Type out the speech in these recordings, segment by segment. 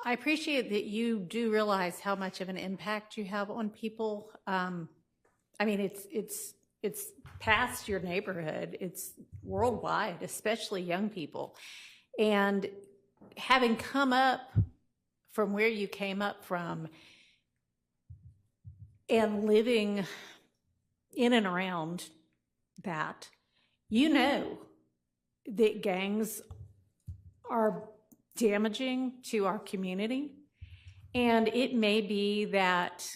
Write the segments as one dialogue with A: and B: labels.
A: I appreciate that you do realize how much of an impact you have on people. I mean, it's past your neighborhood. It's worldwide, especially young people. And having come up from where you came up from and living in and around that, you know that gangs are damaging to our community. And it may be that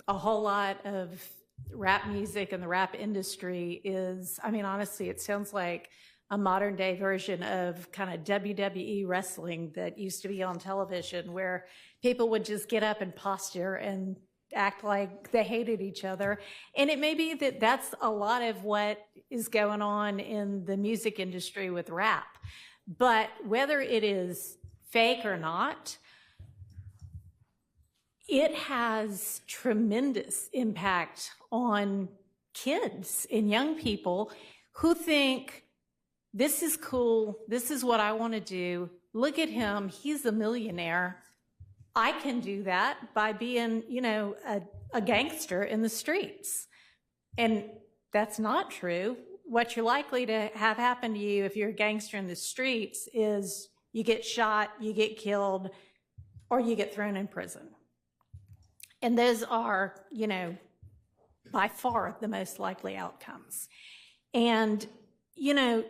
A: a whole lot of rap music and the rap industry is, I mean, honestly, it sounds like a modern day version of kind of WWE wrestling that used to be on television, where people would just get up and posture and act like they hated each other. And it may be that that's a lot of what is going on in the music industry with rap. But whether it is fake or not, it has tremendous impact on kids and young people who think, this is cool, this is what I want to do. Look at him, he's a millionaire. I can do that by being, you know, a gangster in the streets. And that's not true. What you're likely to have happen to you if you're a gangster in the streets is you get shot, you get killed, or you get thrown in prison. And those are, you know, by far the most likely outcomes. And, you know,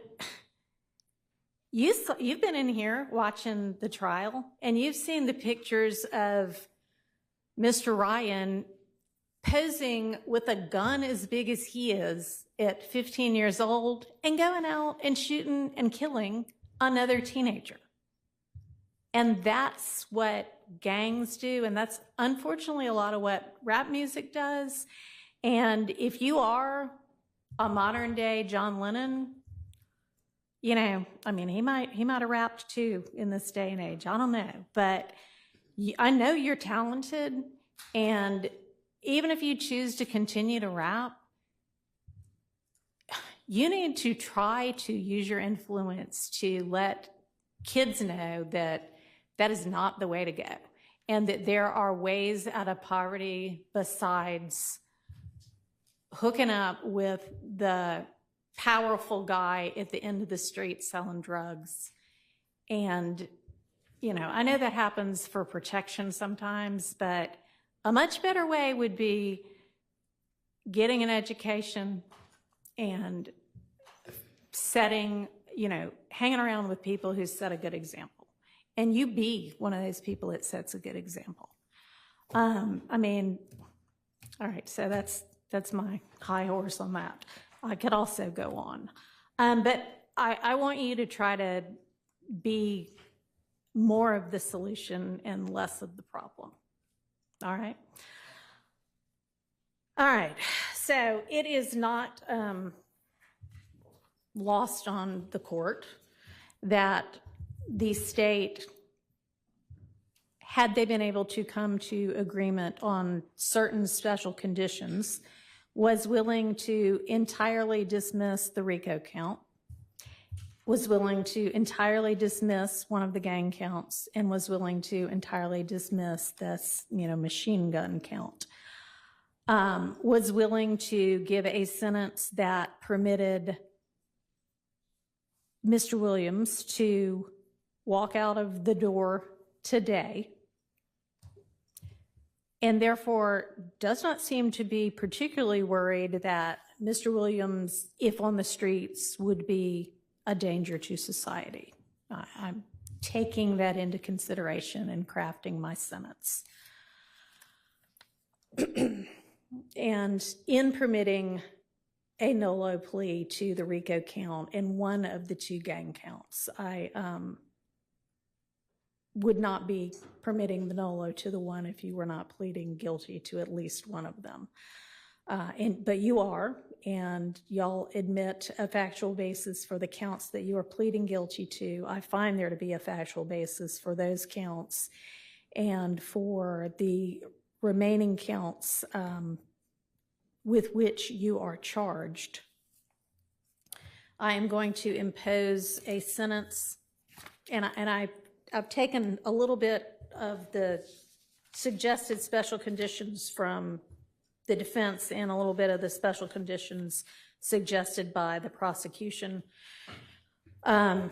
A: you've been in here watching the trial, and you've seen the pictures of Mr. Ryan posing with a gun as big as he is at 15 years old and going out and shooting and killing another teenager. And that's what gangs do, and that's unfortunately a lot of what rap music does. And if you are a modern day John Lennon, you know, I mean, he might have rapped too in this day and age. I don't know, but I know you're talented, and even if you choose to continue to rap, you need to try to use your influence to let kids know that that is not the way to go, and that there are ways out of poverty besides hooking up with the powerful guy at the end of the street selling drugs. And, you know, I know that happens for protection sometimes, but a much better way would be getting an education and setting, you know, hanging around with people who set a good example. And you be one of those people that sets a good example. I mean, all right, so that's my high horse on that. I could also go on. But I want you to try to be more of the solution and less of the problem. All right? All right, so it is not lost on the court that the state, had they been able to come to agreement on certain special conditions, was willing to entirely dismiss the RICO count, was willing to entirely dismiss one of the gang counts, and was willing to entirely dismiss this, you know, machine gun count. Was willing to give a sentence that permitted Mr. Williams to walk out of the door today, and therefore does not seem to be particularly worried that Mr. Williams, if on the streets, would be a danger to society. I'm taking that into consideration in crafting my sentence. And in permitting a nolo plea to the RICO count in one of the two gang counts, I would not be permitting the nolo to the one if you were not pleading guilty to at least one of them. But you are, and y'all admit a factual basis for the counts that you are pleading guilty to. I find there to be a factual basis for those counts, and for the remaining counts with which you are charged, I am going to impose a sentence, and I've taken a little bit of the suggested special conditions from the defense and a little bit of the special conditions suggested by the prosecution. On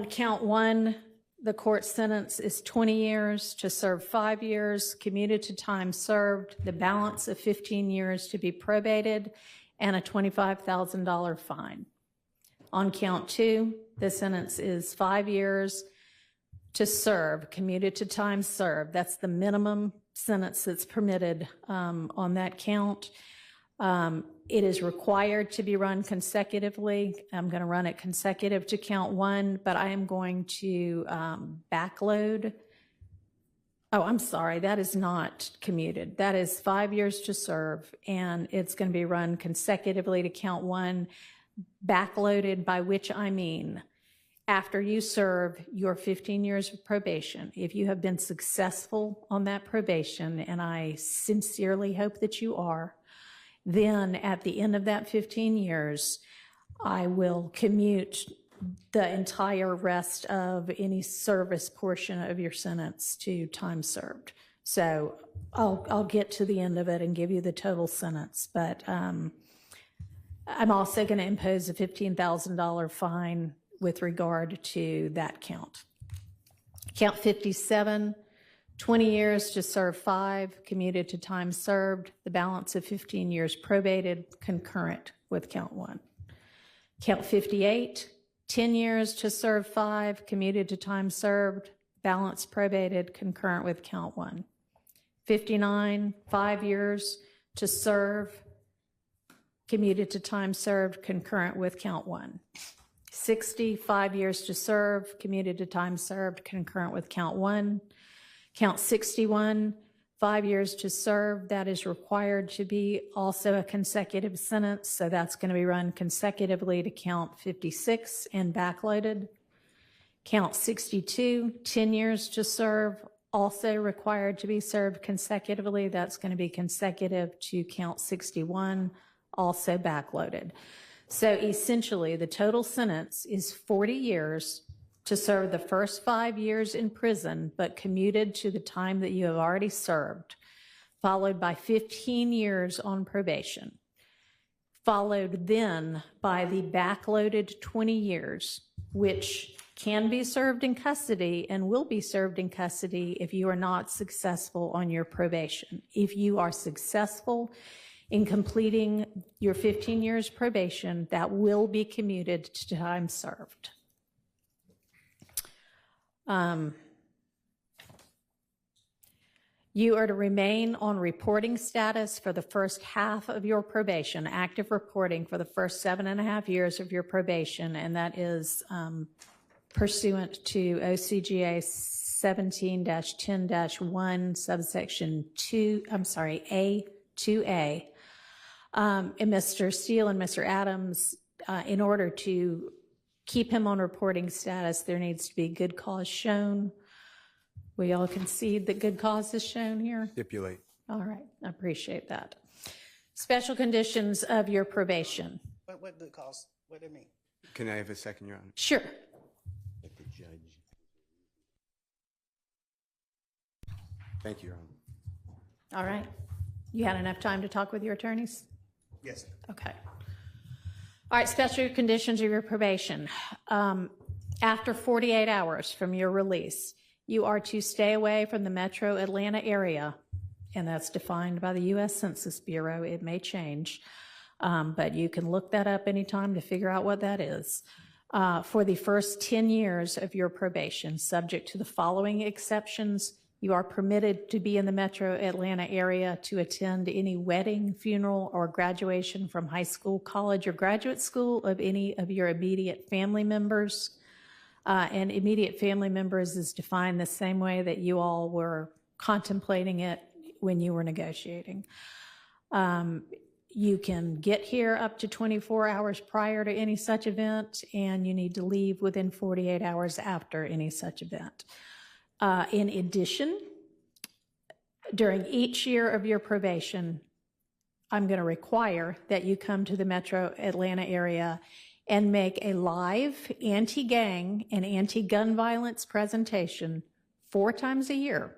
A: count one, the court sentence is 20 years to serve 5 years, commuted to time served, the balance of 15 years to be probated, and a $25,000 fine. On count two, the sentence is 5 years to serve, commuted to time served. That's the minimum sentence that's permitted on that count. It is required to be run consecutively. I'm going to run it consecutive to count one, but I am going to backload. Oh, I'm sorry, that is not commuted. That is 5 years to serve, and it's going to be run consecutively to count one, backloaded, by which I mean after you serve your 15 years of probation, if you have been successful on that probation, and I sincerely hope that you are, then at the end of that 15 years, I will commute the entire rest of any service portion of your sentence to time served. So I'll get to the end of it and give you the total sentence, but I'm also going to impose a $15,000 fine with regard to that count. Count 57, 20 years to serve 5, commuted to time served, the balance of 15 years probated, concurrent with count 1. Count 58, 10 years to serve 5, commuted to time served, balance probated, concurrent with count 1. 59, 5 years to serve, commuted to time served, concurrent with count 1. 60, 5 years to serve, commuted to time served, concurrent with count 1. Count 61, 5 years to serve, that is required to be also a consecutive sentence, so that's going to be run consecutively to count 56 and backloaded. Count 62, 10 years to serve, also required to be served consecutively, that's going to be consecutive to count 61, also backloaded. So essentially, the total sentence is 40 years to serve the first 5 years in prison, but commuted to the time that you have already served, followed by 15 years on probation, followed then by the backloaded 20 years, which can be served in custody and will be served in custody if you are not successful on your probation. If you are successful in completing your 15 years probation, that will be commuted to time served. You are to remain on reporting status for the first half of your probation, active reporting for the first 7.5 years of your probation, and that is pursuant to OCGA 17-10-1, subsection 2, A2A. And Mr. Steele and Mr. Adams, in order to keep him on reporting status, there needs to be good cause shown. We all concede that good cause is shown here?
B: Stipulate.
A: All right, I appreciate that. Special conditions of your probation.
C: What good cause? What do you mean?
B: Can I have a second, Your Honor?
A: Sure.
C: Let the judge.
B: Thank you, Your Honor.
A: All right. You had enough time to talk with your attorneys?
C: Yes.
A: Okay. All right, special conditions of your probation. After 48 hours from your release, you are to stay away from the metro Atlanta area, and that's defined by the U.S. Census Bureau. It may change, but you can look that up anytime to figure out what that is. For the first 10 years of your probation, subject to the following exceptions, you are permitted to be in the metro Atlanta area to attend any wedding, funeral, or graduation from high school, college, or graduate school of any of your immediate family members. And immediate family members is defined the same way that you all were contemplating it when you were negotiating. You can get here up to 24 hours prior to any such event, and you need to leave within 48 hours after any such event. In addition, during each year of your probation, I'm going to require that you come to the metro Atlanta area and make a live anti-gang and anti-gun violence presentation 4 times a year,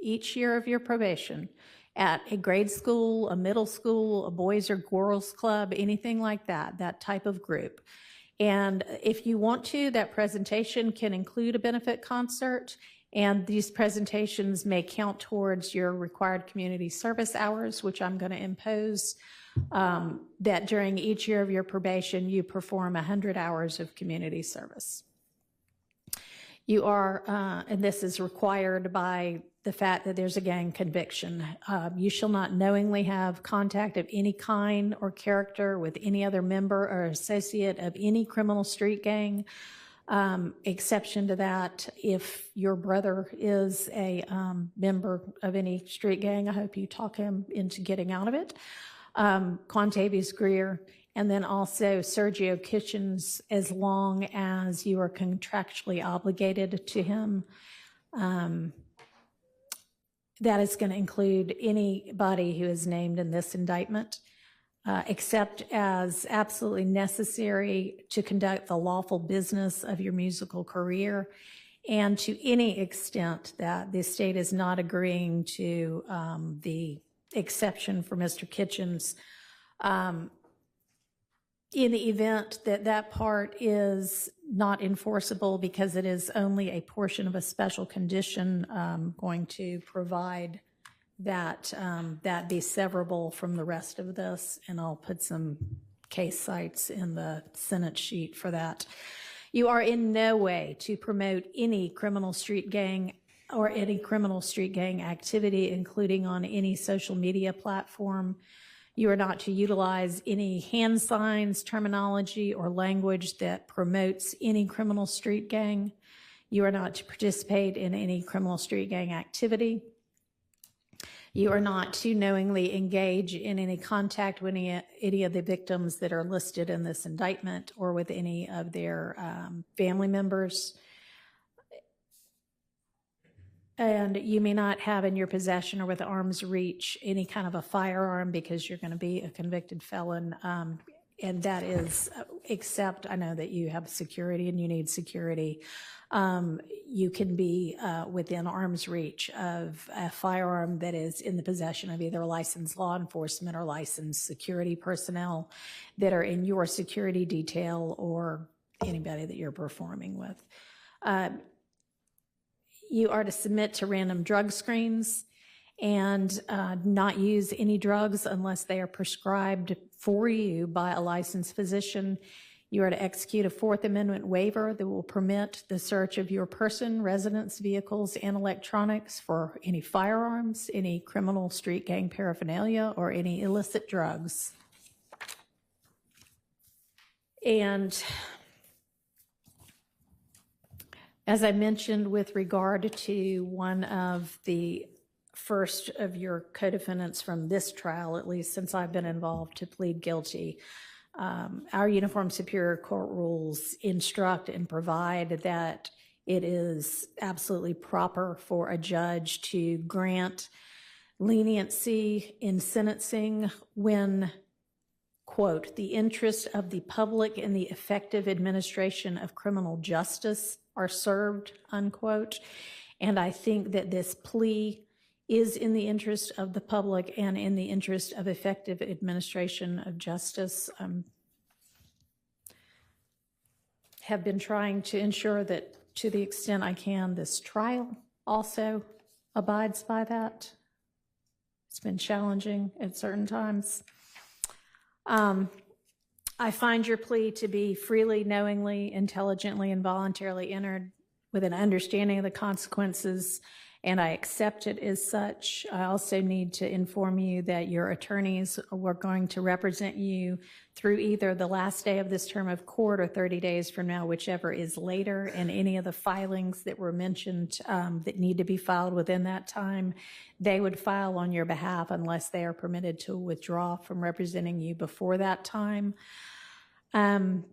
A: each year of your probation, at a grade school, a middle school, a boys or girls club, anything like that, that type of group. And if you want to, that presentation can include a benefit concert, and these presentations may count towards your required community service hours, which I'm going to impose, that during each year of your probation, you perform 100 hours of community service. You are, and this is required by the fact that there's a gang conviction. You shall not knowingly have contact of any kind or character with any other member or associate of any criminal street gang. Exception to that, if your brother is a member of any street gang, I hope you talk him into getting out of it. Quantavious Greer, and then also Sergio Kitchens, as long as you are contractually obligated to him. That is going to include anybody who is named in this indictment, except as absolutely necessary to conduct the lawful business of your musical career, and to any extent that the state is not agreeing to the exception for Mr. Kitchens. In the event that that part is not enforceable because it is only a portion of a special condition, going to provide that that be severable from the rest of this, and I'll put some case cites in the Senate sheet for that. You are in no way to promote any criminal street gang or any criminal street gang activity, including on any social media platform. You are not to utilize any hand signs, terminology, or language that promotes any criminal street gang. You are not to participate in any criminal street gang activity. You are not to knowingly engage in any contact with any of the victims that are listed in this indictment or with any of their family members. And you may not have in your possession or with arm's reach any kind of a firearm, because you're going to be a convicted felon. And that is, except I know that you have security and you need security. You can be within arm's reach of a firearm that is in the possession of either licensed law enforcement or licensed security personnel that are in your security detail or anybody that you're performing with. You are to submit to random drug screens and not use any drugs unless they are prescribed for you by a licensed physician. You are to execute a Fourth Amendment waiver that will permit the search of your person, residence, vehicles, and electronics for any firearms, any criminal street gang paraphernalia, or any illicit drugs. And as I mentioned, with regard to one of the first of your co-defendants from this trial, at least since I've been involved, to plead guilty, our Uniform Superior Court rules instruct and provide that it is absolutely proper for a judge to grant leniency in sentencing when, quote, the interest of the public in the effective administration of criminal justice are served, unquote. And I think that this plea is in the interest of the public and in the interest of effective administration of justice. Have been trying to ensure that, to the extent I can, this trial also abides by that. It's been challenging at certain times. I find your plea to be freely, knowingly, intelligently, and voluntarily entered with an understanding of the consequences, and I accept it as such. I also need to inform you that your attorneys were going to represent you through either the last day of this term of court or 30 days from now, whichever is later, and any of the filings that were mentioned that need to be filed within that time, they would file on your behalf unless they are permitted to withdraw from representing you before that time. I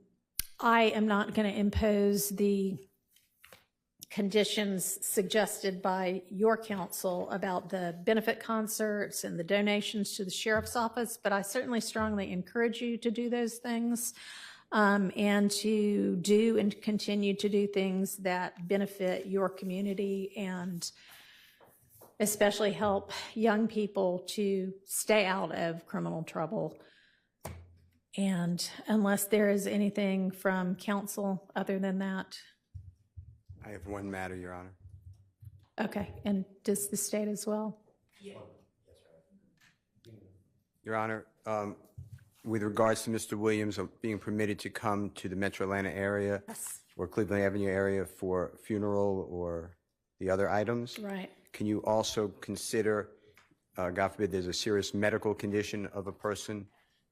A: am not going to impose the conditions suggested by your counsel about the benefit concerts and the donations to the sheriff's office, but I certainly strongly encourage you to do those things. and to do and continue to do things that benefit your community and especially help young people to stay out of criminal trouble. And unless there is anything from council other than that,
B: I have one matter, Your Honor.
A: okay. And does the state as well?
B: Your Honor, with regards to Mr. Williams being permitted to come to the Metro Atlanta area
A: Yes.
B: or Cleveland Avenue area for funeral or the other items,
A: Right.
B: can you also consider, God forbid, there's a serious medical condition of a person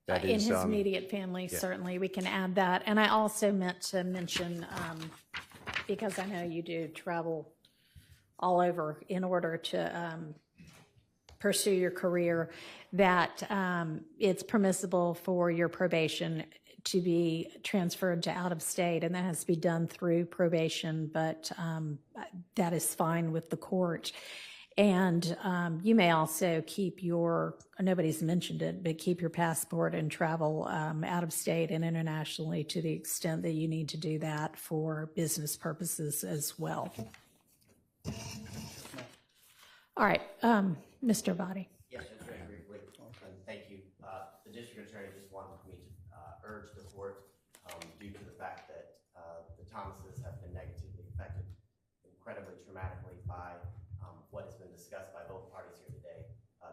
B: that
A: In
B: is,
A: his immediate family, certainly, we can add that. And I also meant to mention, because I know you do travel all over in order to pursue your career, that it's permissible for your probation to be transferred to out of state, and that has to be done through probation, but that is fine with the court. And you may also keep your, nobody's mentioned it, but keep your passport and travel out of state and internationally to the extent that you need to do that for business purposes as well. All right, Mr. Vadi.
D: Yes, just very briefly, and thank you. The district attorney just wanted me to urge the court, due to the fact that the Thomases have been negatively affected incredibly traumatically by what has been discussed by both parties here today,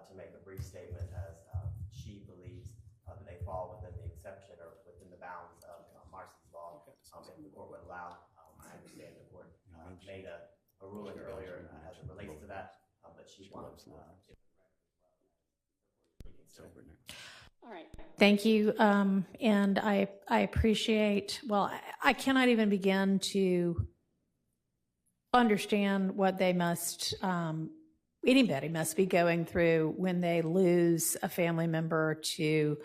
D: to make a brief statement as she believes that they fall within the exception or within the bounds of Marcy's law. If the court would allow, I understand the court made a ruling earlier as it relates to that, but she wants
A: All right. Thank you. And I appreciate, well, I cannot even begin to understand what they must, anybody must be going through when they lose a family member to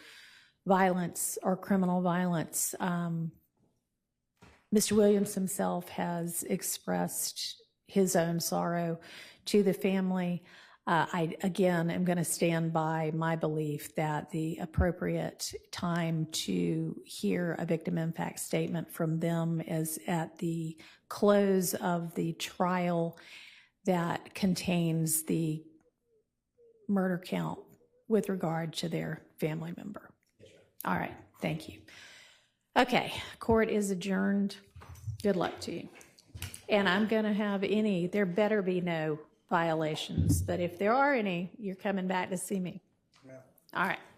A: violence or criminal violence. Mr. Williams himself has expressed his own sorrow to the family. I, again, am going to stand by my belief that the appropriate time to hear a victim impact statement from them is at the close of the trial that contains the murder count with regard to their family member. All right, thank you. Okay, court is adjourned. Good luck to you. And I'm going to have there better be no violations, but if there are any, you're coming back to see me.
C: Yeah.
A: All right.